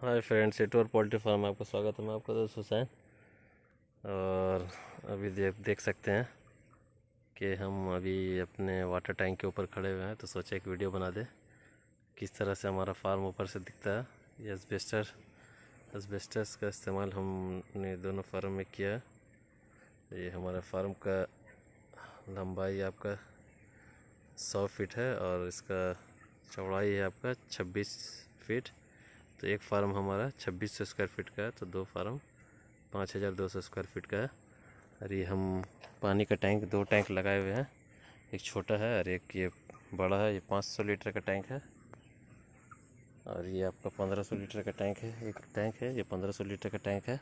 Hi friends, एटवर poultry farm में आपका स्वागत है। मैं आपका दोस्त हुसैन। और अभी देख सकते हैं कि हम अभी अपने वाटर टैंक के ऊपर खड़े हुए हैं, तो सोचा एक वीडियो बना दे किस तरह से हमारा फार्म ऊपर से दिखता है। ये एस्बेस्टस का इस्तेमाल हमने दोनों फार्म में किया है। ये हमारा फार्म का लंबाई आपका 100 फीट है और इसका चौड़ाई है आपका 26 फीट। तो एक फार्म हमारा 2600 स्क्वायर फीट का है, तो दो फार्म 5200 स्क्वायर फीट का है। और ये हम पानी का टैंक, दो टैंक लगाए हुए हैं, एक छोटा है और एक ये बड़ा है। ये 500 लीटर का टैंक है और ये आपका 1500 लीटर का टैंक है। एक टैंक है, ये 1500 लीटर का टैंक है।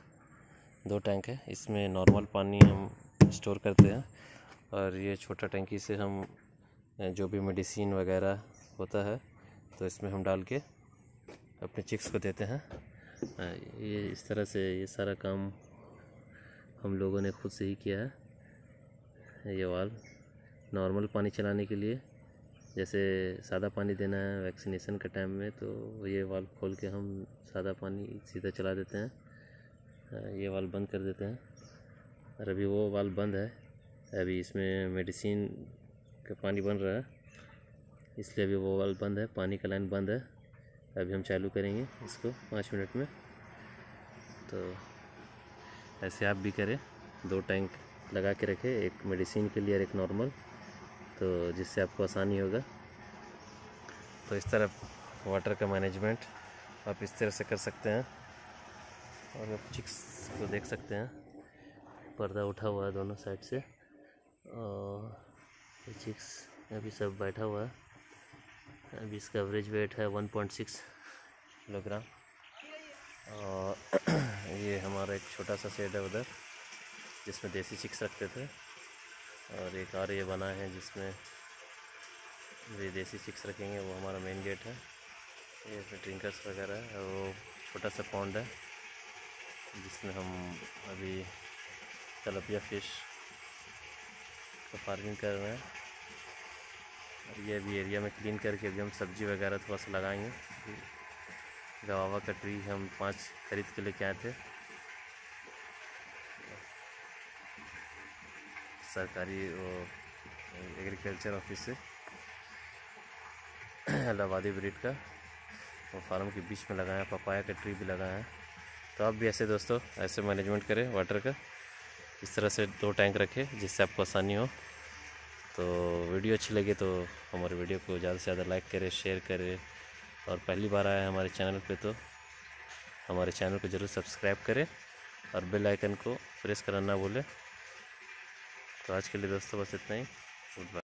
दो टैंक है, इसमें नॉर्मल पानी हम स्टोर करते हैं और ये छोटा टैंकी से हम जो भी मेडिसिन वगैरह होता है तो इसमें हम डाल के अपने चिक्स को देते हैं। ये इस तरह से ये सारा काम हम लोगों ने खुद से ही किया है। ये वाल्व नॉर्मल पानी चलाने के लिए, जैसे सादा पानी देना है वैक्सीनेशन के टाइम में, तो ये वाल्व खोल के हम सादा पानी सीधा चला देते हैं। ये वाल्व बंद कर देते हैं और अभी वो वाल्व बंद है। अभी इसमें मेडिसिन का पानी बन रहा है, इसलिए अभी वो वाल्व बंद है, पानी का लाइन बंद है। अभी हम चालू करेंगे इसको 5 मिनट में। तो ऐसे आप भी करें, दो टैंक लगा के रखें, एक मेडिसिन के लिए और एक नॉर्मल, तो जिससे आपको आसानी होगा। तो इस तरह वाटर का मैनेजमेंट आप इस तरह से कर सकते हैं। और आप चिक्स को देख सकते हैं, पर्दा उठा हुआ है दोनों साइड से और ये चिक्स अभी सब बैठा हुआ है। अभी इसका एवरेज वेट है 1.6 किलोग्राम। और ये हमारा एक छोटा सा शेड है उधर, जिसमें देसी चिक्स रखते थे, और एक और ये बना है जिसमें ये देसी चिक्स रखेंगे। वो हमारा मेन गेट है। ये ड्रिंकर्स वगैरह है, और वो छोटा सा पॉन्ड है जिसमें हम अभी तलपिया फिश का फार्मिंग कर रहे हैं। और ये अभी एरिया में क्लीन करके अभी हम सब्जी वगैरह थोड़ा सा लगाएंगे। गवावा का ट्री हम 5 खरीद के लेके आए थे सरकारी वो एग्रीकल्चर ऑफिस से, इलाहाबादी ब्रीड का। वो फार्म के बीच में लगाया, पपाया का ट्री भी लगाया है। तो आप भी ऐसे दोस्तों ऐसे मैनेजमेंट करें वाटर का, इस तरह से दो टैंक रखें जिससे आपको आसानी हो। तो वीडियो अच्छी लगे तो हमारे वीडियो को ज़्यादा से ज़्यादा लाइक करें, शेयर करें, और पहली बार आया है हमारे चैनल पे तो हमारे चैनल को ज़रूर सब्सक्राइब करें और बेल आइकन को प्रेस करना ना भूलें। तो आज के लिए दोस्तों बस इतना ही। Good bye.